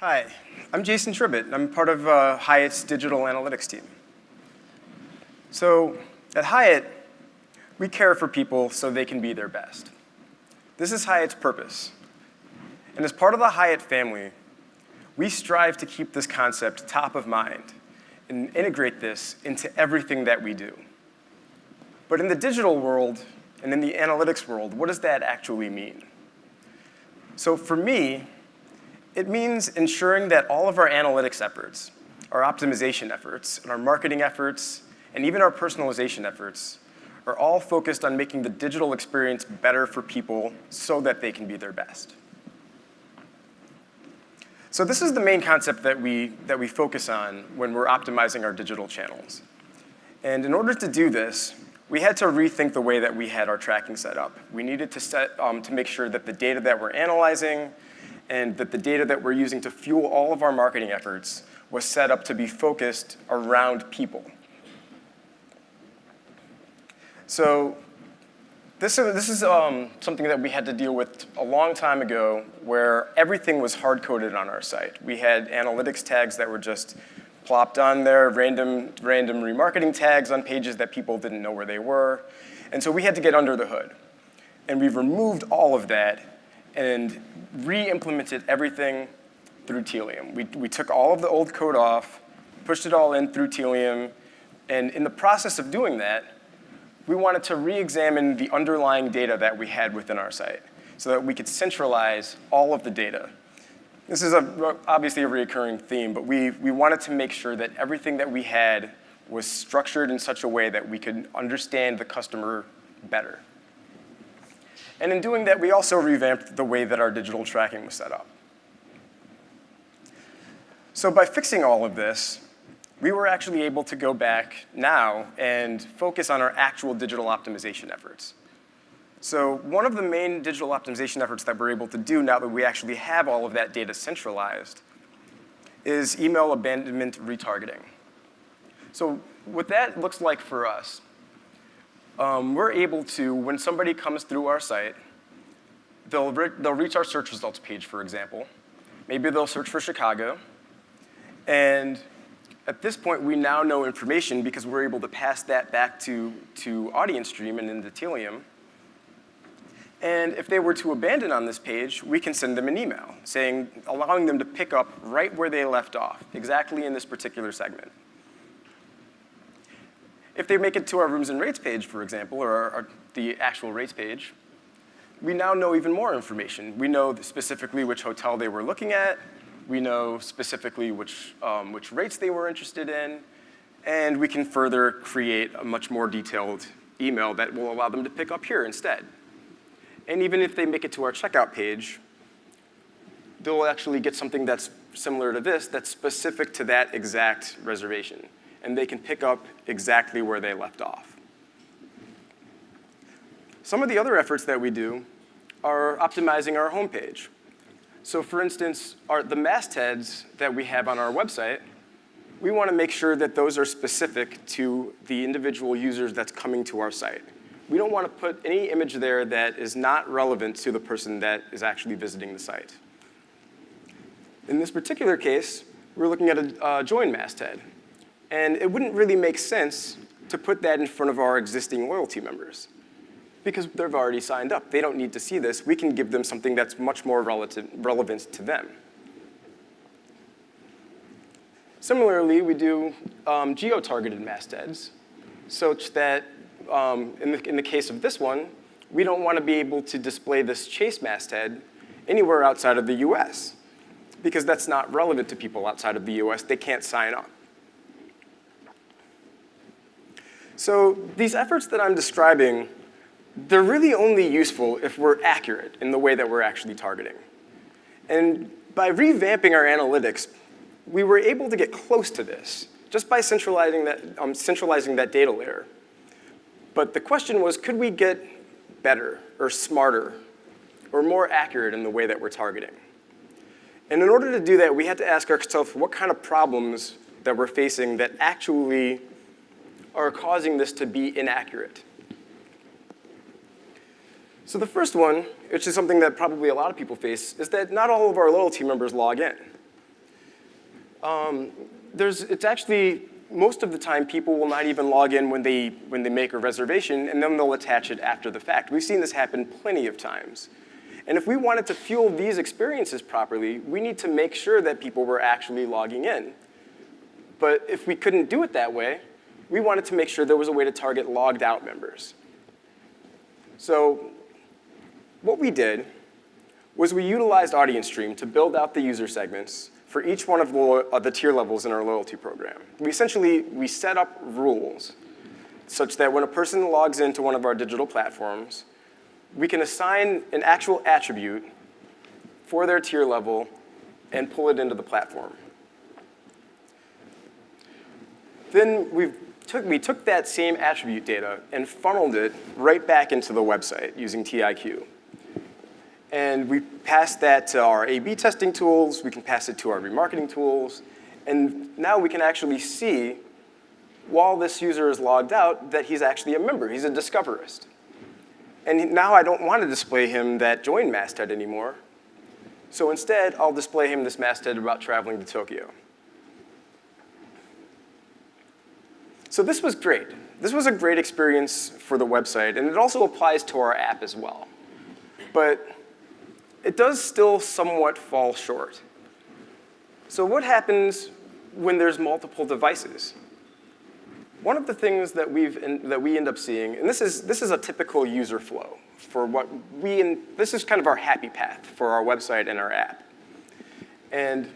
Hi, I'm Jason Tribbett. I'm part of Hyatt's digital analytics team. So at Hyatt, we care for people so they can be their best. This is Hyatt's purpose. And as part of the Hyatt family, we strive to keep this concept top of mind and integrate this into everything that we do. But in the digital world and in the analytics world, what does that actually mean? So for me, it means ensuring that all of our analytics efforts, our optimization efforts, and our marketing efforts, and even our personalization efforts are all focused on making the digital experience better for people so that they can be their best. So this is the main concept that we focus on when we're optimizing our digital channels. And in order to do this, we had to rethink the way that we had our tracking set up. We needed to make sure that the data that we're analyzing and that the data that we're using to fuel all of our marketing efforts was set up to be focused around people. So this is something that we had to deal with a long time ago, where everything was hard-coded on our site. We had analytics tags that were just plopped on there, random remarketing tags on pages that people didn't know where they were. And so we had to get under the hood. And we've removed all of that and re-implemented everything through Tealium. We took all of the old code off, pushed it all in through Tealium, and in the process of doing that, we wanted to re-examine the underlying data that we had within our site so that we could centralize all of the data. This is obviously a recurring theme, but we wanted to make sure that everything that we had was structured in such a way that we could understand the customer better. And in doing that, we also revamped the way that our digital tracking was set up. So by fixing all of this, we were actually able to go back now and focus on our actual digital optimization efforts. So one of the main digital optimization efforts that we're able to do now that we actually have all of that data centralized is email abandonment retargeting. So what that looks like for us, we're able to, when somebody comes through our site, they'll reach our search results page, for example. Maybe they'll search for Chicago. And at this point, we now know information because we're able to pass that back to Audience Stream and into Tealium. And if they were to abandon on this page, we can send them an email allowing them to pick up right where they left off, exactly in this particular segment. If they make it to our rooms and rates page, for example, or the actual rates page, we now know even more information. We know specifically which hotel they were looking at. We know specifically which rates they were interested in. And we can further create a much more detailed email that will allow them to pick up here instead. And even if they make it to our checkout page, they'll actually get something that's similar to this, that's specific to that exact reservation. And they can pick up exactly where they left off. Some of the other efforts that we do are optimizing our homepage. So for instance, the mastheads that we have on our website, we want to make sure that those are specific to the individual users that's coming to our site. We don't want to put any image there that is not relevant to the person that is actually visiting the site. In this particular case, we're looking at a join masthead. And it wouldn't really make sense to put that in front of our existing loyalty members because they've already signed up. They don't need to see this. We can give them something that's much more relevant to them. Similarly, we do geo-targeted mastheads such that in the case of this one, we don't want to be able to display this chase masthead anywhere outside of the US because that's not relevant to people outside of the US. They can't sign up. So these efforts that I'm describing, they're really only useful if we're accurate in the way that we're actually targeting. And by revamping our analytics, we were able to get close to this just by centralizing that data layer. But the question was, could we get better or smarter or more accurate in the way that we're targeting? And in order to do that, we had to ask ourselves what kind of problems that we're facing that actually are causing this to be inaccurate. So the first one, which is something that probably a lot of people face, is that not all of our loyalty members log in. it's actually, most of the time, people will not even log in when they make a reservation, and then they'll attach it after the fact. We've seen this happen plenty of times. And if we wanted to fuel these experiences properly, we need to make sure that people were actually logging in. But if we couldn't do it that way, we wanted to make sure there was a way to target logged out members. So what we did was we utilized Audience Stream to build out the user segments for each one of the tier levels in our loyalty program. We set up rules such that when a person logs into one of our digital platforms, we can assign an actual attribute for their tier level and pull it into the platform. Then we took that same attribute data and funneled it right back into the website using TIQ. And we passed that to our A/B testing tools. We can pass it to our remarketing tools. And now we can actually see, while this user is logged out, that he's actually a member. He's a discoverist. And now I don't want to display him that join masthead anymore. So instead, I'll display him this masthead about traveling to Tokyo. So this was great. This was a great experience for the website, and it also applies to our app as well. But it does still somewhat fall short. So what happens when there's multiple devices? One of the things that we end up seeing, and this is a typical user flow for this is kind of our happy path for our website and our app. And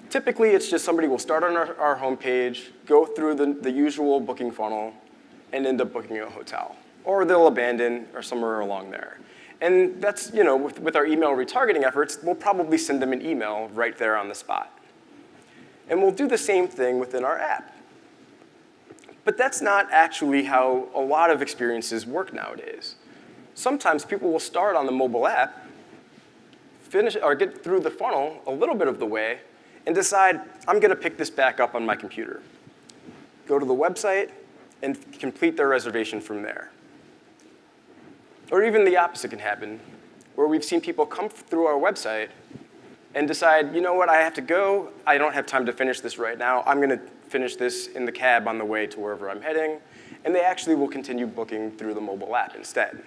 typically, it's just somebody will start on our homepage, go through the usual booking funnel, and end up booking a hotel. Or they'll abandon or somewhere along there. And that's, with our email retargeting efforts, we'll probably send them an email right there on the spot. And we'll do the same thing within our app. But that's not actually how a lot of experiences work nowadays. Sometimes people will start on the mobile app, finish or get through the funnel a little bit of the way, and decide, I'm going to pick this back up on my computer. Go to the website and complete their reservation from there. Or even the opposite can happen, where we've seen people come through our website and decide, you know what, I have to go. I don't have time to finish this right now. I'm going to finish this in the cab on the way to wherever I'm heading. And they actually will continue booking through the mobile app instead.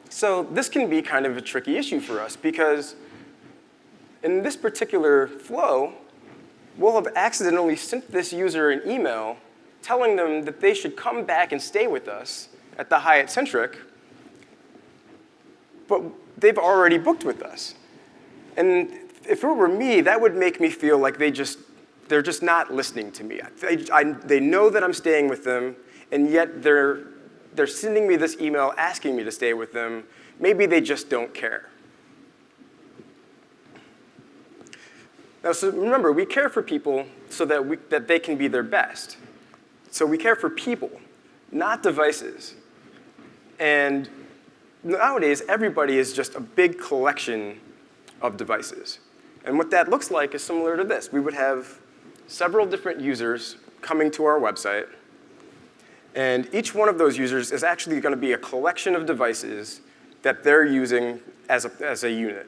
So this can be kind of a tricky issue for us, because in this particular flow, we'll have accidentally sent this user an email telling them that they should come back and stay with us at the Hyatt Centric, but they've already booked with us. And if it were me, that would make me feel like they're just not listening to me. They know that I'm staying with them, and yet they're sending me this email asking me to stay with them. Maybe they just don't care. Now, so remember, we care for people so that they can be their best. So we care for people, not devices. And nowadays, everybody is just a big collection of devices. And what that looks like is similar to this. We would have several different users coming to our website, and each one of those users is actually going to be a collection of devices that they're using as a unit.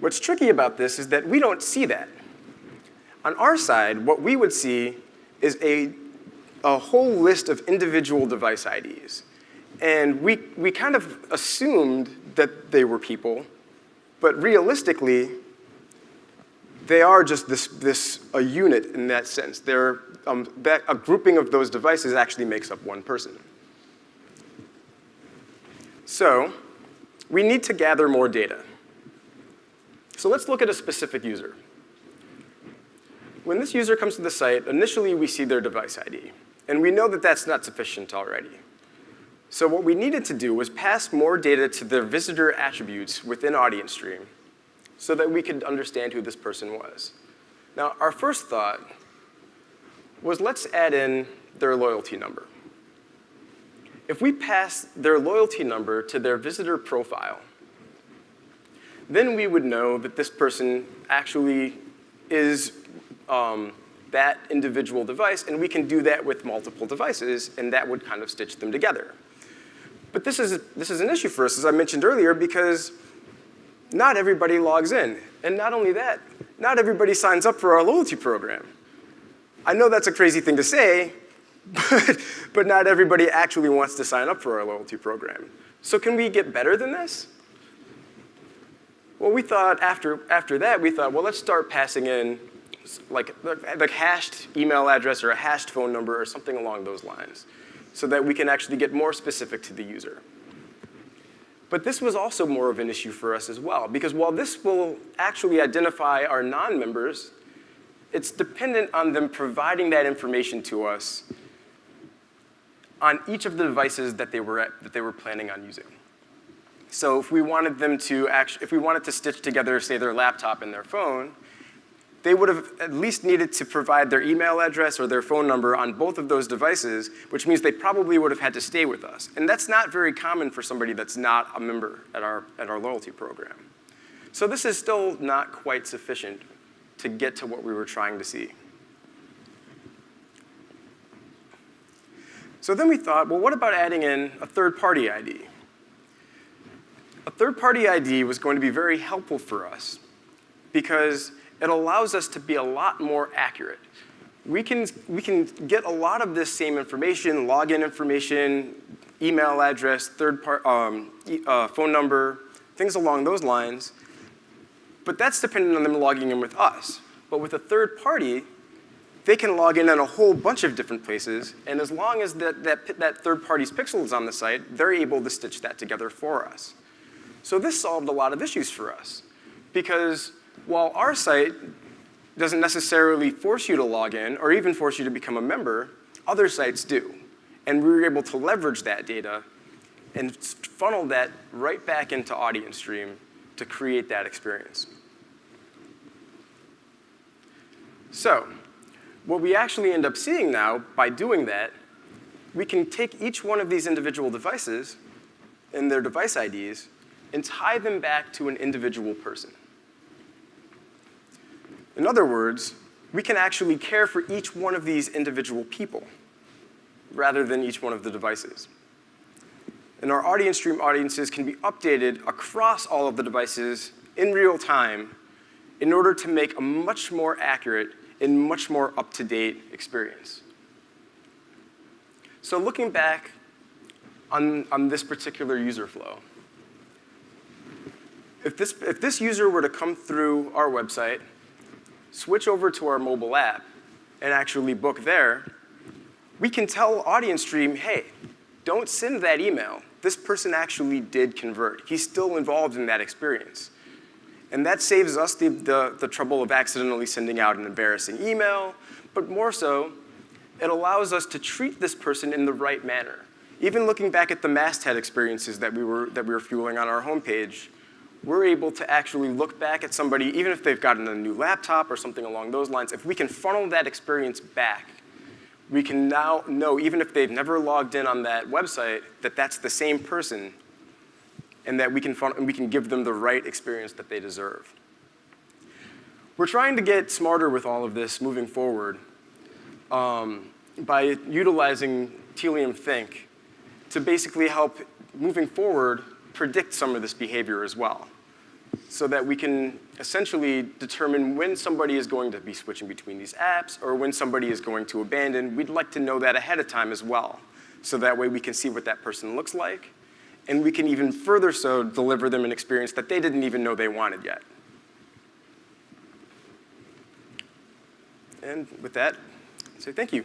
What's tricky about this is that we don't see that. On our side, what we would see is a whole list of individual device IDs. And we kind of assumed that they were people, but realistically, they are just a unit in that sense. They're, a grouping of those devices actually makes up one person. So we need to gather more data. So let's look at a specific user. When this user comes to the site, initially we see their device ID. And we know that that's not sufficient already. So what we needed to do was pass more data to the visitor attributes within Audience Stream so that we could understand who this person was. Now, our first thought was, let's add in their loyalty number. If we pass their loyalty number to their visitor profile, then we would know that this person actually is that individual device, and we can do that with multiple devices, and that would kind of stitch them together. But this is an issue for us, as I mentioned earlier, because not everybody logs in. And not only that, not everybody signs up for our loyalty program. I know that's a crazy thing to say, but not everybody actually wants to sign up for our loyalty program. So can we get better than this? Well, we thought after that, we thought, well, let's start passing in like hashed email address or a hashed phone number or something along those lines so that we can actually get more specific to the user. But this was also more of an issue for us as well, because while this will actually identify our non-members, it's dependent on them providing that information to us on each of the devices that they were planning on using. So if we wanted them to if we wanted to stitch together, say, their laptop and their phone, they would have at least needed to provide their email address or their phone number on both of those devices, which means they probably would have had to stay with us. And that's not very common for somebody that's not a member at our loyalty program. So this is still not quite sufficient to get to what we were trying to see. So then we thought, well, what about adding in a third-party ID? A third-party ID was going to be very helpful for us because it allows us to be a lot more accurate. We can get a lot of this same information, login information, email address, phone number, things along those lines, but that's dependent on them logging in with us. But with a third party, they can log in a whole bunch of different places, and as long as that third party's pixel is on the site, they're able to stitch that together for us. So this solved a lot of issues for us, because while our site doesn't necessarily force you to log in or even force you to become a member, other sites do. And we were able to leverage that data and funnel that right back into Audience Stream to create that experience. So what we actually end up seeing now by doing that, we can take each one of these individual devices and their device IDs and tie them back to an individual person. In other words, we can actually care for each one of these individual people rather than each one of the devices. And our Audience Stream audiences can be updated across all of the devices in real time in order to make a much more accurate and much more up-to-date experience. So looking back on this particular user flow, if this user were to come through our website, switch over to our mobile app, and actually book there, we can tell Audience Stream, hey, don't send that email. This person actually did convert. He's still involved in that experience. And that saves us the trouble of accidentally sending out an embarrassing email, but more so, it allows us to treat this person in the right manner. Even looking back at the masthead experiences that we were fueling on our homepage, we're able to actually look back at somebody, even if they've gotten a new laptop or something along those lines, if we can funnel that experience back, we can now know, even if they've never logged in on that website, that that's the same person, and that we can give them the right experience that they deserve. We're trying to get smarter with all of this moving forward by utilizing Tealium Think to basically help, moving forward, predict some of this behavior as well, so that we can essentially determine when somebody is going to be switching between these apps or when somebody is going to abandon. We'd like to know that ahead of time as well, so that way we can see what that person looks like, and we can even further so deliver them an experience that they didn't even know they wanted yet. And with that, I'd say thank you.